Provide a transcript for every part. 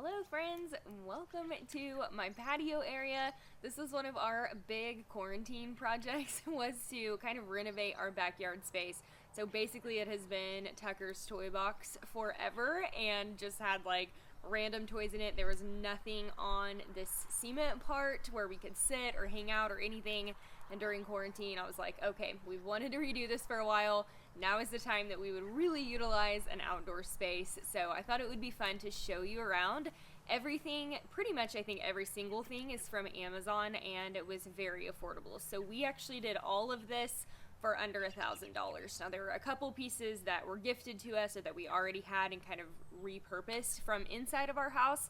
Hello friends, welcome to my patio area. This is one of our big quarantine projects was to kind of renovate our backyard space. So basically it has been Tucker's toy box forever and just had like random toys in it. There was nothing on this cement part where we could sit or hang out or anything. And during quarantine, I was like, okay, we've wanted to redo this for a while. Now is the time that we would really utilize an outdoor space. So I thought it would be fun to show you around. Everything, pretty much I think every single thing is from Amazon, and it was very affordable. So we actually did all of this for under $1,000. Now there were a couple pieces that were gifted to us or that we already had and kind of repurposed from inside of our house,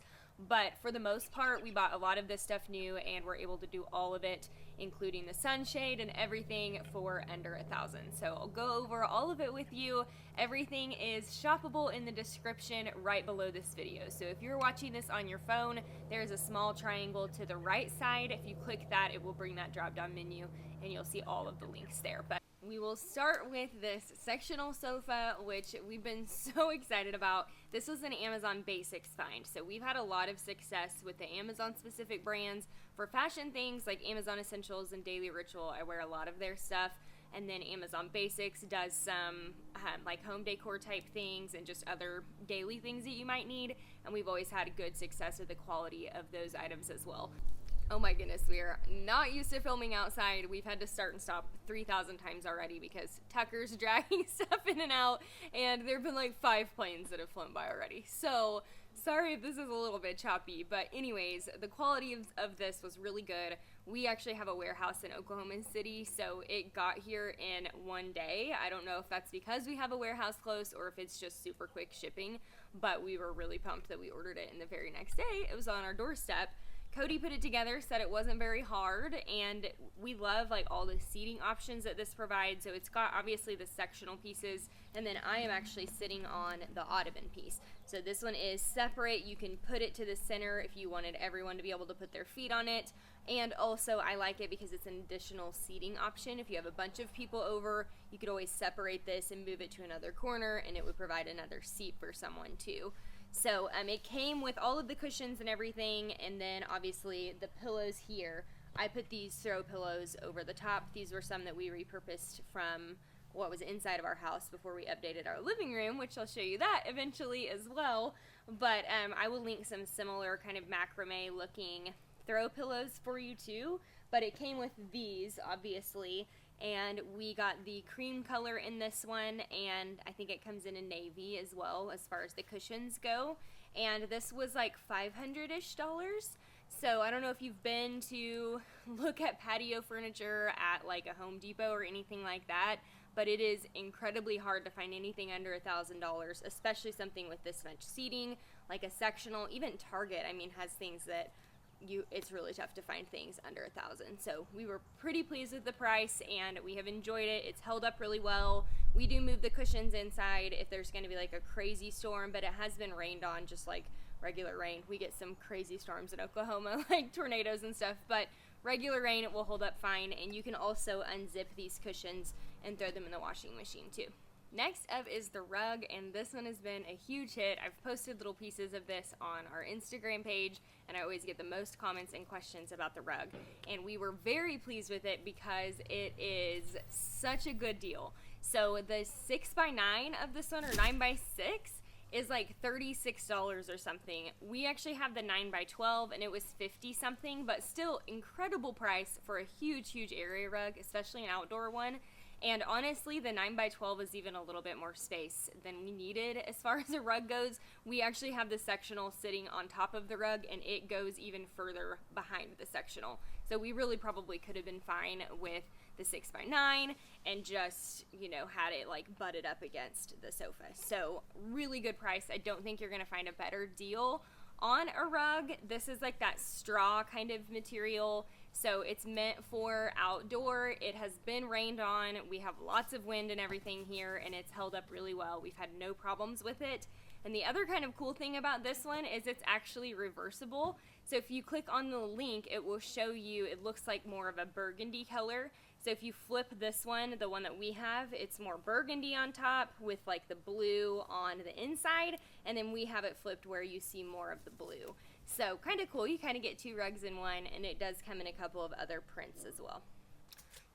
but for the most part we bought a lot of this stuff new and we're able to do all of it, including the sunshade and everything, for under $1,000. So I'll go over all of it with you. Everything is shoppable in the description right below this video. So if you're watching this on your phone, there's a small triangle to the right side. If you click that, it will bring that drop down menu and you'll see all of the links there. But we will start with this sectional sofa, which we've been so excited about. This was an Amazon Basics find. So we've had a lot of success with the Amazon specific brands for fashion things like Amazon Essentials and Daily Ritual. I wear a lot of their stuff. And then Amazon Basics does some like home decor type things and just other daily things that you might need. And we've always had good success with the quality of those items as well. Oh my goodness, we are not used to filming outside. We've had to start and stop 3,000 times already because Tucker's dragging stuff in and out, and there have been like 5 planes that have flown by already. So sorry if this is a little bit choppy, but anyways, the quality of this was really good. We actually have a warehouse in Oklahoma City, so it got here in one day. I don't know if that's because we have a warehouse close or if it's just super quick shipping, but we were really pumped that we ordered it, and the very next day it was on our doorstep. Cody put it together, said it wasn't very hard, and we love like all the seating options that this provides. So it's got obviously the sectional pieces, and then I am actually sitting on the ottoman piece. So this one is separate. You can put it to the center if you wanted everyone to be able to put their feet on it. And also I like it because it's an additional seating option. If you have a bunch of people over, you could always separate this and move it to another corner, and it would provide another seat for someone too. So it came with all of the cushions and everything, and then obviously the pillows here. I put these throw pillows over the top. These were some that we repurposed from what was inside of our house before we updated our living room, which I'll show you that eventually as well. But I will link some similar kind of macrame looking throw pillows for you too. But it came with these, obviously, and we got the cream color in this one, and I think it comes in a navy as well as far as the cushions go. And this was like $500-ish. So I don't know if you've been to look at patio furniture at like a Home Depot or anything like that, but it is incredibly hard to find anything under $1,000, especially something with this much seating, like a sectional. Even Target, I mean, has things that it's really tough to find things under $1,000. So we were pretty pleased with the price, and we have enjoyed it. It's held up really well. We do move the cushions inside if there's going to be like a crazy storm, but it has been rained on just like regular rain. We get some crazy storms in Oklahoma, like tornadoes and stuff, but regular rain, it will hold up fine. And you can also unzip these cushions and throw them in the washing machine too. Next up is the rug, and this one has been a huge hit. I've posted little pieces of this on our Instagram page, and I always get the most comments and questions about the rug. And we were very pleased with it because it is such a good deal. So the 6x9 of this one, or 9x6, is like $36 or something. We actually have the 9x12, and it was 50 something, but still incredible price for a huge area rug, especially an outdoor one. And honestly, the 9x12 is even a little bit more space than we needed as far as a rug goes. We actually have the sectional sitting on top of the rug, and it goes even further behind the sectional. So we really probably could have been fine with the 6x9 and just, you know, had it like butted up against the sofa. So really good price. I don't think you're going to find a better deal on a rug. This is like that straw kind of material, so it's meant for outdoor. It has been rained on. We have lots of wind and everything here, and it's held up really well. We've had no problems with it. And the other kind of cool thing about this one is it's actually reversible. So if you click on the link, it will show you, it looks like more of a burgundy color. So if you flip this one, the one that we have, it's more burgundy on top with like the blue on the inside, and then we have it flipped where you see more of the blue. So kind of cool. You kind of get 2 rugs in one, and it does come in a couple of other prints as well.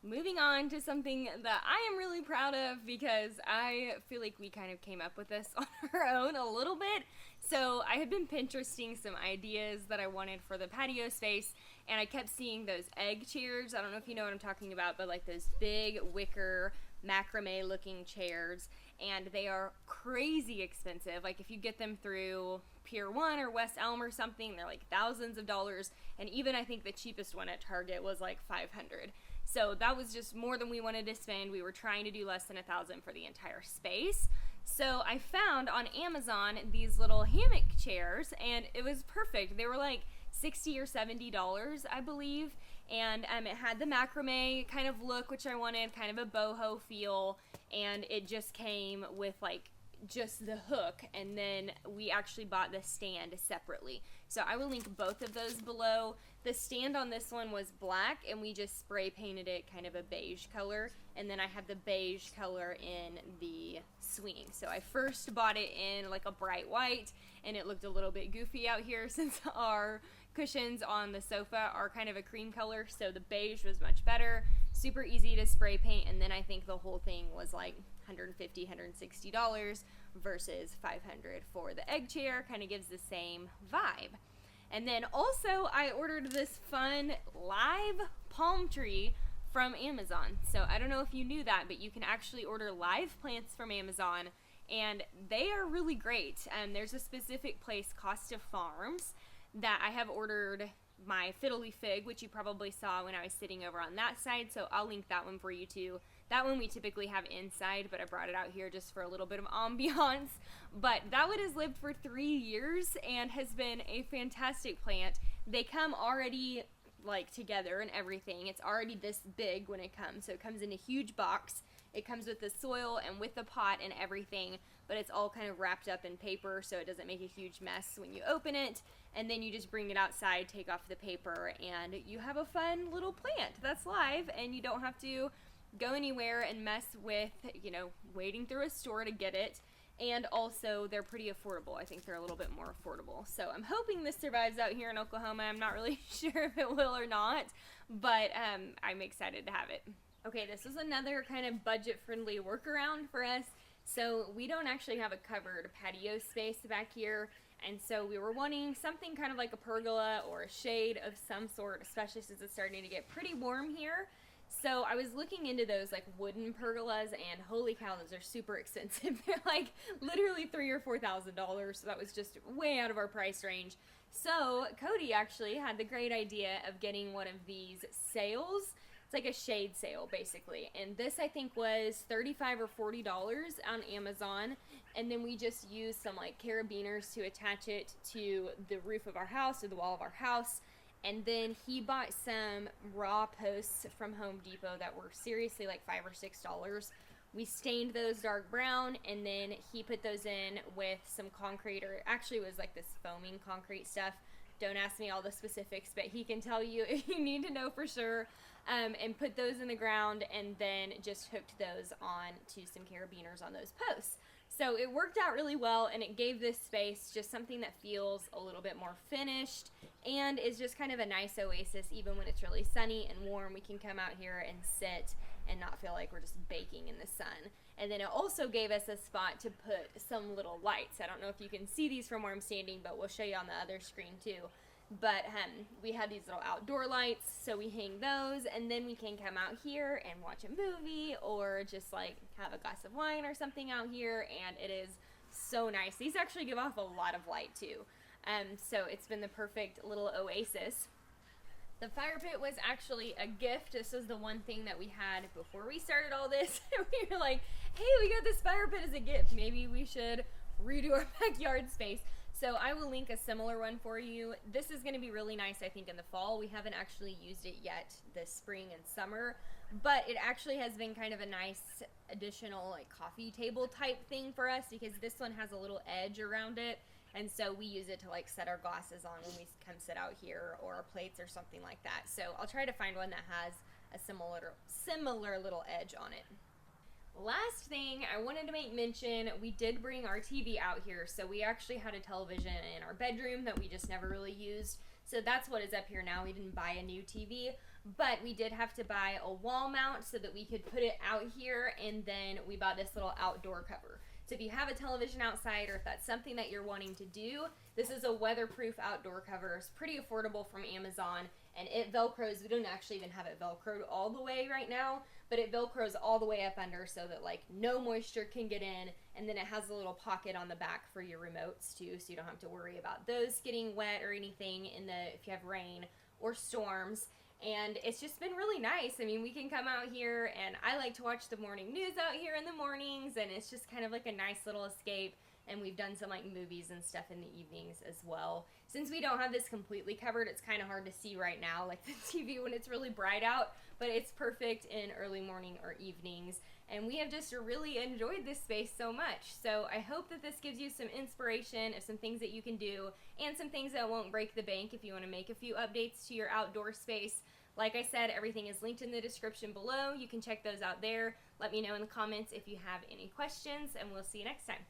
Moving on to something that I am really proud of, because I feel like we kind of came up with this on our own a little bit. So I had been Pinteresting some ideas that I wanted for the patio space, and I kept seeing those egg chairs. I don't know if you know what I'm talking about, but like those big wicker macrame looking chairs, and they are crazy expensive. Like if you get them through Pier 1 or West Elm or something, they're like thousands of dollars, and even I think the cheapest one at Target was like $500. So that was just more than we wanted to spend. We were trying to do less than $1,000 for the entire space. So I found on Amazon these little hammock chairs, and it was perfect. They were like $60 or $70, I believe, and it had the macrame kind of look, which I wanted, kind of a boho feel, and it just came with like just the hook, and then we actually bought the stand separately. So I will link both of those below. The stand on this one was black, and we just spray painted it kind of a beige color, and then I have the beige color in the swing. So I first bought it in like a bright white, and it looked a little bit goofy out here since our cushions on the sofa are kind of a cream color, so the beige was much better, super easy to spray paint, and then I think the whole thing was like $150, $160 versus $500 for the egg chair. Kind of gives the same vibe. And then also I ordered this fun live palm tree from Amazon. So I don't know if you knew that, but you can actually order live plants from Amazon, and they are really great. There's a specific place, Costa Farms, that I have ordered my fiddly fig, which you probably saw when I was sitting over on that side, so I'll link that one for you too. That one we typically have inside, but I brought it out here just for a little bit of ambiance. But that one has lived for 3 years and has been a fantastic plant. They come already like together and everything. It's already this big when it comes, so it comes in a huge box. It comes with the soil and with the pot and everything, but it's all kind of wrapped up in paper so it doesn't make a huge mess when you open it. And then you just bring it outside, take off the paper, and you have a fun little plant that's live, and you don't have to go anywhere and mess with, you know, waiting through a store to get it. And also, they're pretty affordable. I think they're a little bit more affordable. So I'm hoping this survives out here in Oklahoma. I'm not really sure if it will or not, but I'm excited to have it. Okay, this is another kind of budget-friendly workaround for us. So we don't actually have a covered patio space back here, and so we were wanting something kind of like a pergola or a shade of some sort, especially since it's starting to get pretty warm here. So I was looking into those like wooden pergolas, and holy cow, those are super expensive. They're like literally $3,000 or $4,000, so that was just way out of our price range. So Cody actually had the great idea of getting one of these sails. It's like a shade sail basically, and this I think was $35 or $40 on Amazon, and then we just used some like carabiners to attach it to the roof of our house or the wall of our house. And then he bought some raw posts from Home Depot that were seriously like $5 or $6. We stained those dark brown, and then he put those in with some concrete, or actually it was like this foaming concrete stuff. Don't ask me all the specifics, but he can tell you if you need to know for sure. And put those in the ground, and then just hooked those on to some carabiners on those posts. So it worked out really well, and it gave this space just something that feels a little bit more finished and is just kind of a nice oasis. Even when it's really sunny and warm, we can come out here and sit and not feel like we're just baking in the sun. And then it also gave us a spot to put some little lights. I don't know if you can see these from where I'm standing, but we'll show you on the other screen too. But we had these little outdoor lights, so we hang those, and then we can come out here and watch a movie or just like have a glass of wine or something out here, and it is so nice. These actually give off a lot of light too, so it's been the perfect little oasis. The fire pit was actually a gift. This was the one thing that we had before we started all this. We were like, hey, we got this fire pit as a gift. Maybe we should redo our backyard space. So I will link a similar one for you. This is going to be really nice, I think, in the fall. We haven't actually used it yet this spring and summer, but it actually has been kind of a nice additional like coffee table type thing for us, because this one has a little edge around it, and so we use it to like set our glasses on when we come sit out here, or our plates or something like that. So I'll try to find one that has a similar little edge on it. Last thing I wanted to make mention, we did bring our TV out here. So we actually had a television in our bedroom that we just never really used. So that's what is up here now. We didn't buy a new TV, but we did have to buy a wall mount so that we could put it out here, and then we bought this little outdoor cover. So if you have a television outside, or if that's something that you're wanting to do, this is a weatherproof outdoor cover. It's pretty affordable from Amazon, and it Velcros. We don't actually even have it Velcroed all the way right now, but it Velcros all the way up under so that like no moisture can get in, and then it has a little pocket on the back for your remotes too, so you don't have to worry about those getting wet or anything if you have rain or storms. And it's just been really nice. I mean, we can come out here, and I like to watch the morning news out here in the mornings, and it's just kind of like a nice little escape. And we've done some like movies and stuff in the evenings as well. Since we don't have this completely covered, it's kind of hard to see right now, like the TV when it's really bright out, but it's perfect in early morning or evenings. And we have just really enjoyed this space so much. So I hope that this gives you some inspiration of some things that you can do, and some things that won't break the bank if you want to make a few updates to your outdoor space. Like I said, everything is linked in the description below. You can check those out there. Let me know in the comments if you have any questions, and we'll see you next time.